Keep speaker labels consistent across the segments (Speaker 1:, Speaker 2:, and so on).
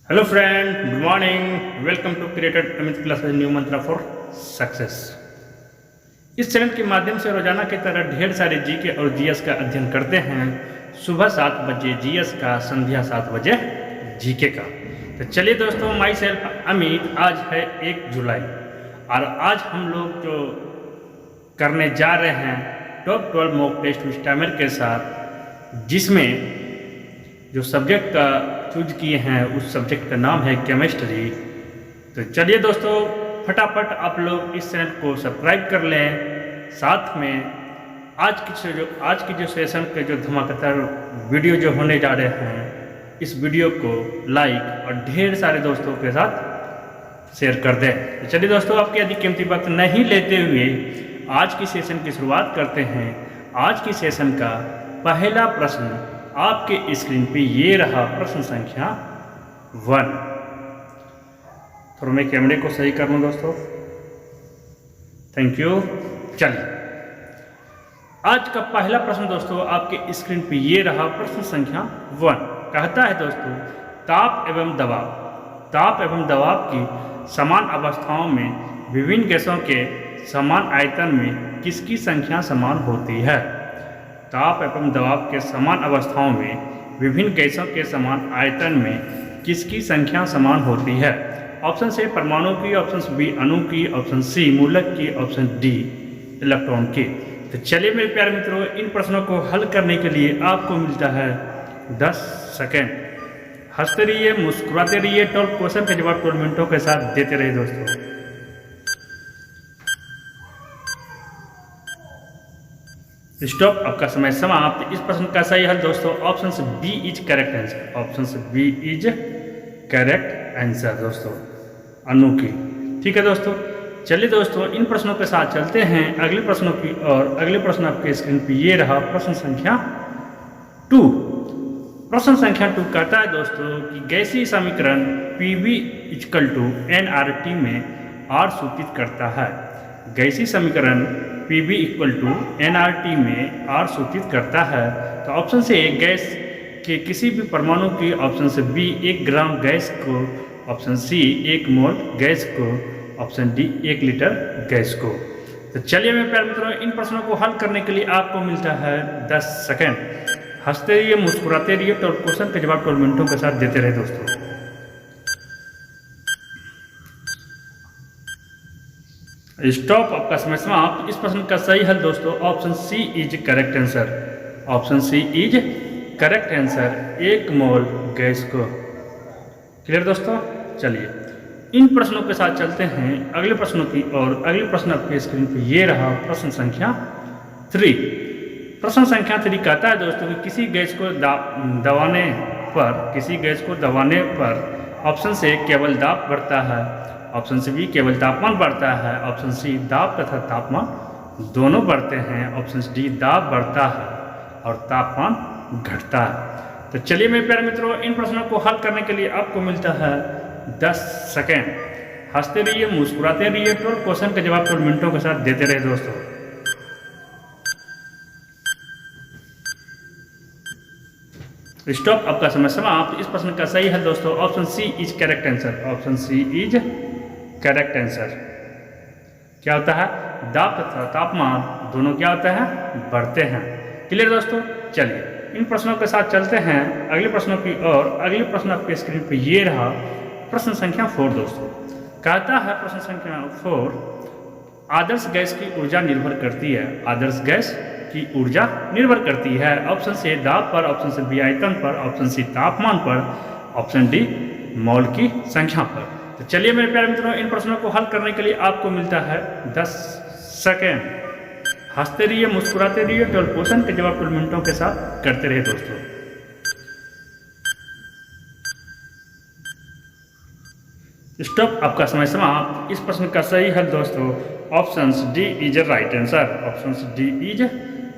Speaker 1: Hello friend, good morning. Welcome to created Amit classes new mantra for success. इस channel के माध्यम से रोजाना की तरह ढेर सारे जीके और जीएस का अध्ययन करते हैं। सुबह 7 बजे जीएस का, संध्या 7 बजे जीके का। तो चलिए दोस्तों, माई सेल्फ अमित। आज है 1 जुलाई और आज हम लोग जो करने जा रहे हैं टॉप 12 मॉक टेस्ट मिस्टामर के साथ, जिसमें जो सब्जेक्ट का चूज किए हैं उस सब्जेक्ट का नाम है केमिस्ट्री। तो चलिए दोस्तों, फटाफट आप लोग इस चैनल को सब्सक्राइब कर लें। साथ में आज की जो सेशन के जो धमाकेदार वीडियो जो होने जा रहे हैं, इस वीडियो को लाइक और ढेर सारे दोस्तों के साथ शेयर कर दें। तो चलिए दोस्तों, आपके अधिक कीमती वक्त नहीं लेते हुए आज की सेशन की शुरुआत करते हैं। आज की सेशन का पहला प्रश्न आपके स्क्रीन पे ये रहा, प्रश्न संख्या 1। थोड़ा मैं कैमरे को सही कर लूँ दोस्तों, थैंक यू। चलिए, आज का पहला प्रश्न दोस्तों आपके स्क्रीन पे ये रहा, प्रश्न संख्या 1। कहता है दोस्तों, ताप एवं दबाव की समान अवस्थाओं में विभिन्न गैसों के समान आयतन में किसकी संख्या समान होती है? ताप एवं दबाव के समान अवस्थाओं में विभिन्न गैसों के समान आयतन में किसकी संख्या समान होती है? ऑप्शन ए परमाणु की, ऑप्शन बी अणु की, ऑप्शन सी मूलक की, ऑप्शन डी इलेक्ट्रॉन की। तो चलिए मेरे प्यारे मित्रों, इन प्रश्नों को हल करने के लिए आपको मिलता है 10 सेकेंड। हंसते रहिए, मुस्कुराते रहिए, 12 क्वेश्चन के जवाब 12 मिनटों के साथ देते रहिए दोस्तों। स्टॉप, आपका समय समाप्त। इस प्रश्न का सही हल दोस्तों option B is correct answer. Option B is correct answer दोस्तों, अणु की। ठीक है दोस्तों, चलिए दोस्तों, इन प्रश्नों के साथ चलते हैं अगले प्रश्नों की। और अगले प्रश्न आपके स्क्रीन पे ये रहा, प्रश्न संख्या 2। प्रश्न संख्या 2 कहता है दोस्तों कि गैसीय समीकरण PV = nRT में R सूचित करता है। गैसीय समीकरण PV = nRT में R सूचित करता है। तो ऑप्शन से गैस के किसी भी परमाणु की, ऑप्शन से बी 1 ग्राम गैस को, ऑप्शन सी 1 मोल गैस को, ऑप्शन डी 1 लीटर गैस को। तो चलिए मेरे प्यारे मित्रों, इन प्रश्नों को हल करने के लिए आपको मिलता है 10 सेकेंड। हंसते रहिए, मुस्कुराते रहिए, 12 क्वेश्चन के जवाब 12 मिनटों के साथ देते रहे दोस्तों। स्टॉप, आपका समय समाप्त। इस प्रश्न का सही हल दोस्तों option C is correct answer. Option C is correct answer, 1 mole gas को। क्लियर दोस्तों? चलिए, इन प्रश्नों के साथ चलते हैं अगले प्रश्नों की। और अगले प्रश्न आपके स्क्रीन पे ये रहा, प्रश्न संख्या 3। प्रश्न संख्या 3 कहता है दोस्तों कि किसी गैस को दबाने पर ऑप्शन से केवल दाब बढ़ता है, ऑप्शन से बी केवल तापमान बढ़ता है, ऑप्शन सी दाब तथा तापमान दोनों बढ़ते हैं, ऑप्शन डी दाब बढ़ता है और तापमान घटता है। तो चलिए मेरे प्यारे मित्रों, इन प्रश्नों को हल करने के लिए आपको मिलता है 10 सेकेंड। हंसते रहिए, मुस्कुराते रहिए, 12 क्वेश्चन के जवाब 12 मिनटों के साथ देते रहे दोस्तों। स्टॉप, आपका समय समाप्त। इस प्रश्न का सही है दोस्तों option C is correct answer. Option C is correct answer. क्या होता है? दाब तथा तापमान दोनों क्या होता है? बढ़ते हैं। क्लियर दोस्तों? चलिए, इन प्रश्नों के साथ चलते हैं अगले प्रश्नों की। और अगले प्रश्न आपके स्क्रीन पे ये रहा, प्रश्न संख्या 4 दोस्तों। कहता है प्रश्न संख्या 4, आदर्श गैस की ऊर्जा निर्भर करती है। आदर्श गैस की ऊर्जा निर्भर करती है ऑप्शन से दाब पर, ऑप्शन से बी आयतन पर, ऑप्शन सी तापमान पर, ऑप्शन डी मोल की संख्या पर। तो चलिए मेरे प्यारे मित्रों, इन प्रश्नों को हल करने के लिए आपको मिलता है 10 सेकेंड। हंसते रहिए, मुस्कुराते रहिए, 12 क्वेश्चन के जवाब 12 मिनटों के साथ करते रहे दोस्तों। स्टॉप, आपका समय समाप्त। इस प्रश्न का सही हल दोस्तों option D is right answer. Option D is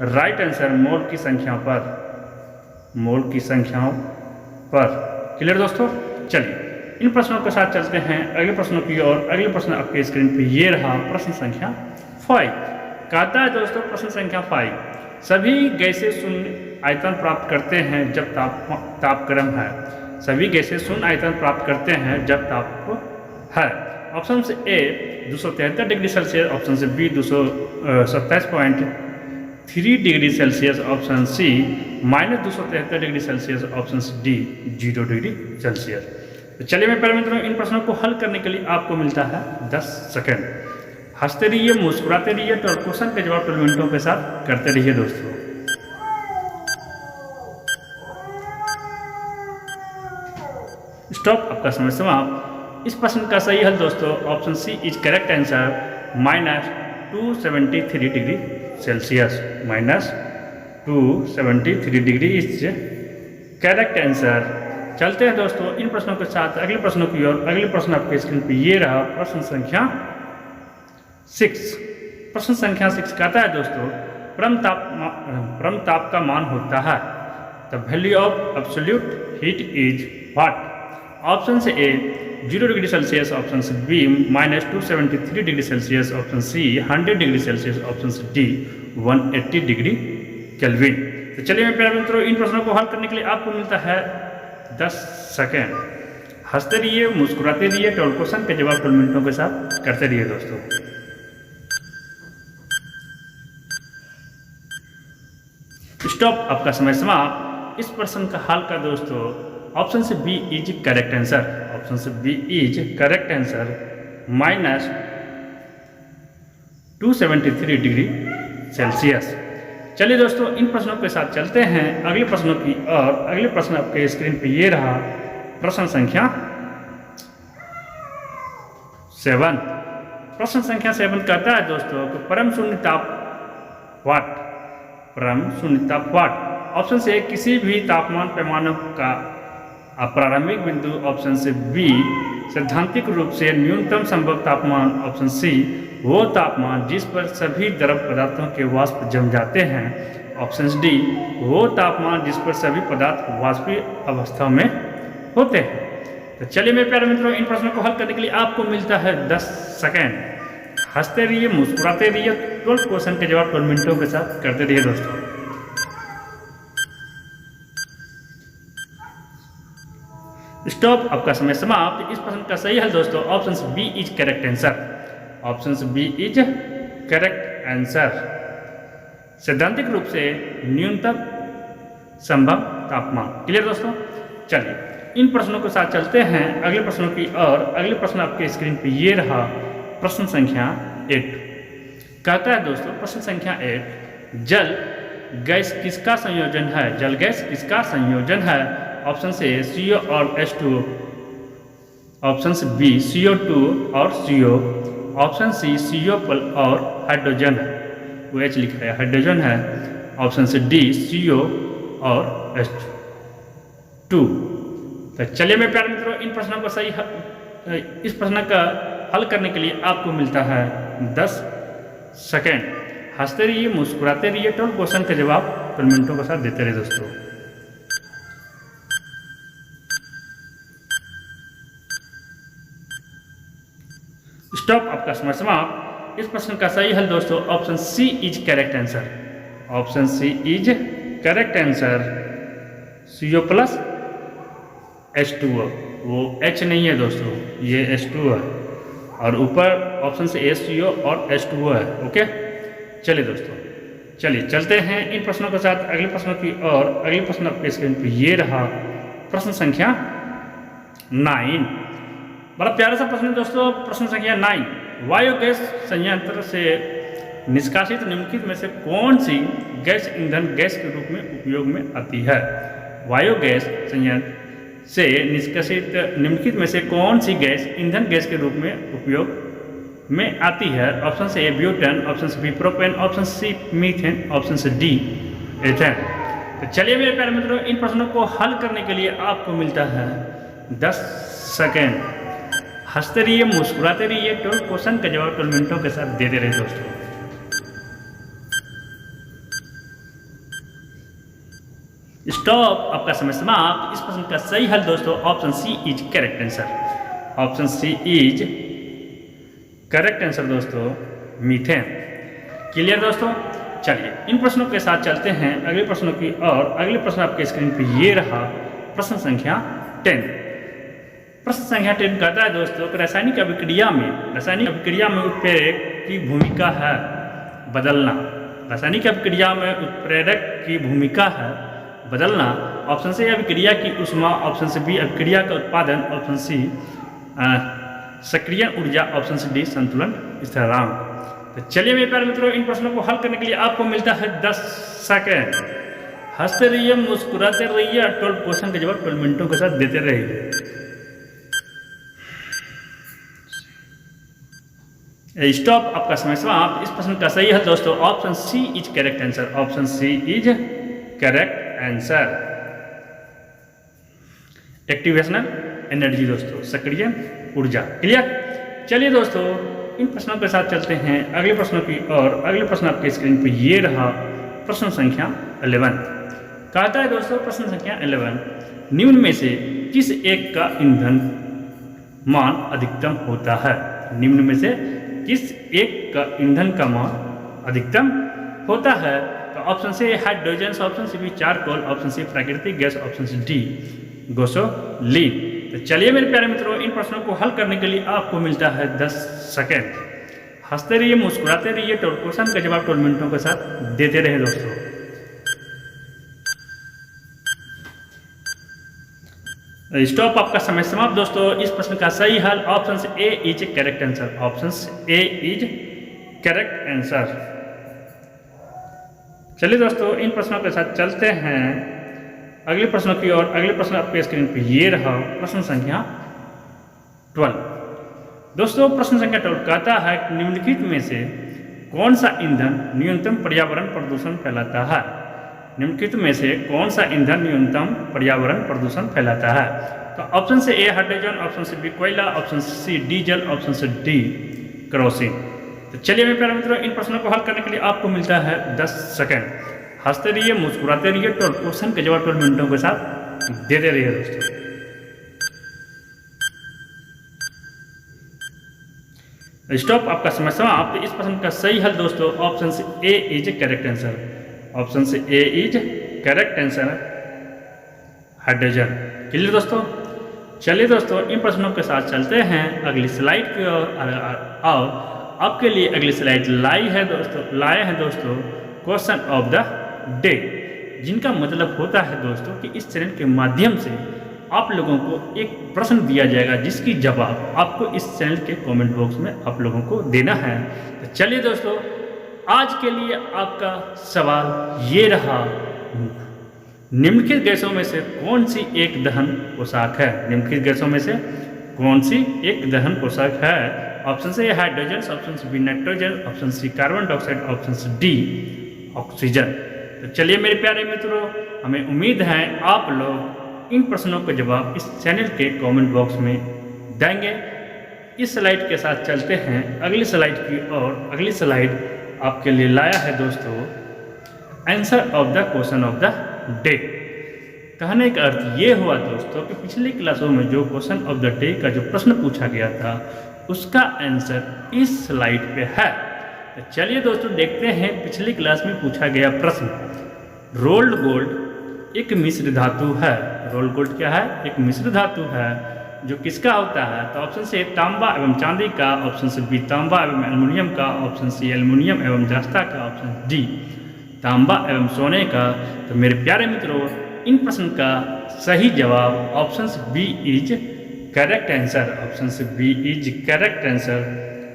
Speaker 1: right answer, मोल की संख्या पर, मोल की संख्याओं पर। क्लियर दोस्तों? चलिए, इन प्रश्नों के साथ चलते हैं अगले प्रश्नों की। और अगले प्रश्न आपके स्क्रीन पे ये रहा, प्रश्न संख्या 5। कहता है दोस्तों प्रश्न संख्या 5, सभी गैसें शून्य आयतन प्राप्त करते हैं जब तापक्रम है। सभी गैसें शून्य आयतन प्राप्त करते हैं जब ताप है। ऑप्शन से ए 273 डिग्री सेल्सियस, ऑप्शन से B 227.3 degree Celsius, option C -273 degree Celsius, option D 0 degree Celsius. तो चलिए मैं पहले मित्रों इन प्रश्नों को हल करने के लिए आपको मिलता है 10 सेकेंड। हंसते रहिए, मुस्कुराते रहिए, तो क्वेश्चन के जवाब 12 मिनटों के साथ करते रहिए दोस्तों। स्टॉप, आपका समय समाप्त। इस प्रश्न का सही हल दोस्तों option C is correct answer, -273 degree Celsius, -273 degree is correct answer. चलते हैं दोस्तों इन प्रश्नों के साथ अगले प्रश्नों की ओर। अगले प्रश्न आपके स्क्रीन पे ये रहा, प्रश्न संख्या 6। प्रश्न संख्या 6 कहता है दोस्तों परम ताप का मान होता है। The value of absolute heat is what? Option से ए 0 डिग्री सेल्सियस, ऑप्शन से B -273 degree Celsius, option C 100 degree Celsius, option से डी 180 डिग्री केल्विन। तो चलिए मैं प्यारे मित्रों इन प्रश्नों को हल करने के लिए आपको मिलता है 10 सेकेंड। हंसते रहिए, मुस्कुराते रहिए, 12 क्वेश्चन के जवाब 12 मिनटों के साथ करते रहिए दोस्तों। स्टॉप, आपका समय समाप्त। इस प्रश्न का हल का दोस्तों ऑप्शन से B is correct answer, option से B is correct answer, -273 degree Celsius. चलिए दोस्तों इन प्रश्नों के साथ चलते हैं अगले प्रश्नों की और। अगले प्रश्न आपके स्क्रीन पे ये रहा, प्रश्न संख्या 7। प्रश्न संख्या 7 कहता है दोस्तों कि परम शून्य ताप वाट? परम शून्य ताप वाट? ऑप्शन से किसी भी तापमान पैमाने का प्रारंभिक बिंदु, ऑप्शन से बी सैद्धांतिक रूप से न्यूनतम संभव तापमान, ऑप्शन सी वो तापमान जिस पर सभी द्रव पदार्थों के वाष्प जम जाते हैं, ऑप्शन डी वो तापमान जिस पर सभी पदार्थ वाष्पीय अवस्था में होते हैं। तो चलिए मेरे प्यारे मित्रों इन प्रश्नों को हल करने के लिए आपको मिलता है 10 सेकेंड। हंसते रहिए, मुस्कुराते रहिए, 12 क्वेश्चन के जवाब 12 मिनटों के साथ करते रहिए दोस्तों। स्टॉप, आपका समय समाप्त। इस प्रश्न का सही हल दोस्तों option B is correct answer, option B is correct answer. सैद्धांतिक रूप से न्यूनतम संभव तापमान। क्लियर दोस्तों? चलिए इन प्रश्नों के साथ चलते हैं अगले प्रश्नों की और। अगले प्रश्न आपके स्क्रीन पे ये रहा, प्रश्न संख्या 8। कहता है दोस्तों प्रश्न संख्या 8, जल गैस किसका संयोजन है? जल गैस किसका संयोजन है? ऑप्शन से CO और H2O, ऑप्शन से बी CO2 और CO, ऑप्शन सी CO और हाइड्रोजन है, वो H लिखा है हाइड्रोजन है, ऑप्शन से डी CO और H2। तो चलिए मेरे प्यारे मित्रों इन प्रश्नों को सही इस प्रश्न का हल करने के लिए आपको मिलता है 10 सेकेंड। हंसते रहिए, मुस्कुराते रहिए, 12 क्वेश्चन के जवाब 12 मिनटों के साथ देते रहिए दोस्तों। स्टॉप, आपका समय समाप्त। इस प्रश्न का सही हल दोस्तों option C is correct answer, option C is correct answer. CO plus H2O, वो H नहीं है दोस्तों, ये H2O है और ऊपर ऑप्शन से CO और H2O है। ओके चलिए दोस्तों, चलिए चलते हैं इन प्रश्नों के साथ अगले प्रश्नों की और। अगले प्रश्न आपके स्क्रीन पे ये रहा, प्रश्न संख्या 9। बड़ा प्यारा सा प्रश्न दोस्तों, प्रश्न संख्या 9। वायु गैस संयंत्र से निष्कासित निम्नलिखित में से कौन सी गैस ईंधन गैस के रूप में उपयोग में आती है? वायु गैस संयंत्र से निष्कासित निम्नलिखित में से कौन सी गैस ईंधन गैस के रूप में उपयोग में आती है? ऑप्शन से ए ब्यूटेन, ऑप्शन से B propane, option C methane, option से डी एथेन। तो चलिए मेरे प्यारे मित्रों इन प्रश्नों को हल करने के लिए आपको मिलता है 10 सेकेंड। हंसते रहिए, मुस्कुराते रहिए, 12 क्वेश्चन का जवाब 12 मिनटों के साथ देते रहिए दोस्तों। स्टॉप, आपका समय समाप्त। इस प्रश्न का सही हल दोस्तों option C is correct answer, option C is correct answer दोस्तों, मीथेन। क्लियर दोस्तों? चलिए इन प्रश्नों के साथ चलते हैं अगले प्रश्नों की और। अगले प्रश्न आपके स्क्रीन पे ये रहा, प्रश्न संख्या 10। प्रश्न संख्या 10 कहता है दोस्तों कि रासायनिक अभिक्रिया में उत्प्रेरक की भूमिका है बदलना। रासायनिक अभिक्रिया में उत्प्रेरक की भूमिका है बदलना। ऑप्शन से अभिक्रिया की ऊष्मा, ऑप्शन से बी अभिक्रिया का उत्पादन, ऑप्शन सी सक्रियण ऊर्जा, ऑप्शन से डी संतुलन स्थिरांक। तो चलिए मेरे प्यारे मित्रों, इन प्रश्नों को हल करने के लिए आपको मिलता है 10 सेकेंड। हंसते रहिए, मुस्कुराते रहिए और 12 क्वेश्चन के जवाब 12 मिनटों के साथ देते रहिए। स्टॉप, आपका समय समाप्त। इस प्रश्न का सही है दोस्तों option C is correct answer. Option C is correct answer. Activational energy दोस्तों, सक्रिय ऊर्जा। क्लियर। चलिए दोस्तों, इन प्रश्नों के साथ चलते हैं अगले प्रश्नों की और। अगले प्रश्न आपके स्क्रीन पर ये रहा प्रश्न संख्या 11। कहता है दोस्तों प्रश्न संख्या 11, निम्न में से किस एक का ईंधन मान अधिकतम होता है? निम्न में से किस एक का ईंधन का मान अधिकतम होता है? तो ऑप्शन से हाइड्रोजन, ऑप्शन से भी चारकोल, ऑप्शन से प्राकृतिक गैस, ऑप्शन से डी गैसोलीन। तो चलिए मेरे प्यारे मित्रों, इन प्रश्नों को हल करने के लिए आपको मिलता है 10 सेकेंड। हंसते रहिए, मुस्कुराते रहिए, 12 क्वेश्चन का जवाब 12 मिनटों के साथ देते रहे दोस्तों। स्टॉप, आपका समय समाप्त दोस्तों। इस प्रश्न का सही हल ऑप्शन से A is correct answer. Option A is correct answer. चलिए दोस्तों, इन प्रश्नों के साथ चलते हैं अगले प्रश्नों की ओर। अगले प्रश्न आपके स्क्रीन पर ये रहा प्रश्न संख्या 12। दोस्तों प्रश्न संख्या 12 कहता है निम्नलिखित में से कौन सा ईंधन न्यूनतम पर्यावरण प्रदूषण फैलाता है? निम्नलिखित में से कौन सा ईंधन न्यूनतम पर्यावरण प्रदूषण फैलाता है? तो ऑप्शन से ए हाइड्रोजन, ऑप्शन से बी कोयला, ऑप्शन सी डीजल, ऑप्शन से डी केरोसिन। तो चलिए मेरे प्यारे मित्रों, इन प्रश्नों को हल करने के लिए आपको मिलता है 10 सेकेंड। हंसते रहिए, मुस्कुराते रहिए, 12 क्वेश्चन के जवाब 12 मिनटों के साथ देते रहिए दोस्तों। स्टॉप, आपका समय समाप्त। इस प्रश्न का सही हल दोस्तों ऑप्शन से A is correct answer. Option से A is correct answer, hydrogen. Clear दोस्तों। चलिए दोस्तों, इन प्रश्नों के साथ चलते हैं अगली स्लाइड की ओर। और आपके लिए अगली स्लाइड लाए हैं दोस्तों क्वेश्चन ऑफ द डे, जिनका मतलब होता है दोस्तों कि इस चैनल के माध्यम से आप लोगों को एक प्रश्न दिया जाएगा जिसकी जवाब आपको इस चैनल के कमेंट बॉक्स में आप लोगों को देना है। तो चलिए दोस्तों, आज के लिए आपका सवाल ये रहा, निम्नलिखित गैसों में से कौन सी एक दहन पोशाक है? निम्नलिखित गैसों में से कौन सी एक दहन पोशाक है? ऑप्शन से हाइड्रोजन, ऑप्शन से B nitrogen, option C carbon dioxide, option से डी ऑक्सीजन। तो चलिए मेरे प्यारे मित्रों, हमें उम्मीद है आप लोग इन प्रश्नों के जवाब इस चैनल के कमेंट बॉक्स में देंगे। इस स्लाइड के साथ चलते हैं अगली स्लाइड की और। अगली स्लाइड आपके लिए लाया है दोस्तों answer of the question of the day. कहने का अर्थ ये हुआ दोस्तों कि पिछली क्लासों में जो क्वेश्चन ऑफ द डे का जो प्रश्न पूछा गया था उसका आंसर इस स्लाइड पे है। तो चलिए दोस्तों देखते हैं पिछली क्लास में पूछा गया प्रश्न। रोल्ड गोल्ड एक मिश्र धातु है। रोल्ड गोल्ड क्या है? एक मिश्र धातु है जो किसका होता है? तो ऑप्शन से तांबा एवं चांदी का, ऑप्शन से बी तांबा एवं एल्युमिनियम का, ऑप्शन सी एल्युमिनियम एवं जस्ता का, ऑप्शन डी तांबा एवं सोने का। तो मेरे प्यारे मित्रों, इन प्रश्न का सही जवाब option B is correct answer. Option से बी इज करेक्ट आंसर।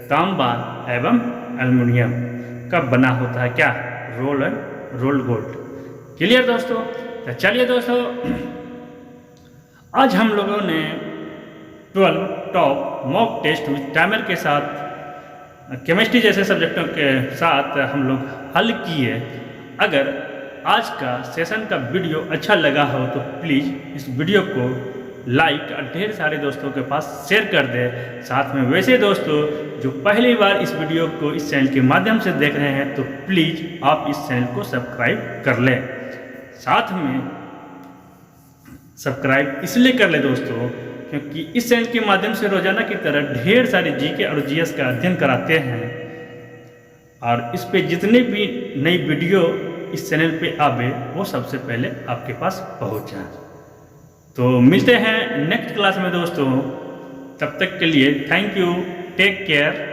Speaker 1: तांबा एवं एल्युमिनियम का बना होता है क्या? Rolled gold. क्लियर दोस्तों। तो चलिए दोस्तों, आज हम लोगों ने 12 top mock test with timer के साथ केमिस्ट्री जैसे सब्जेक्टों के साथ हम लोग हल किए। अगर आज का सेशन का वीडियो अच्छा लगा हो तो प्लीज़ इस वीडियो को लाइक और ढेर सारे दोस्तों के पास शेयर कर दें। साथ में वैसे दोस्तों जो पहली बार इस वीडियो को इस चैनल के माध्यम से देख रहे हैं तो प्लीज़ आप इस चैनल को सब्सक्राइब कर लें। साथ में सब्सक्राइब इसलिए कर लें दोस्तों क्योंकि इस चैनल के माध्यम से रोजाना की तरह ढेर सारे जीके और जीएस का अध्ययन कराते हैं और इस पे जितने भी नई वीडियो इस चैनल पे आवे वो सबसे पहले आपके पास पहुंच जाए। तो मिलते हैं नेक्स्ट क्लास में दोस्तों, तब तक के लिए थैंक यू, टेक केयर।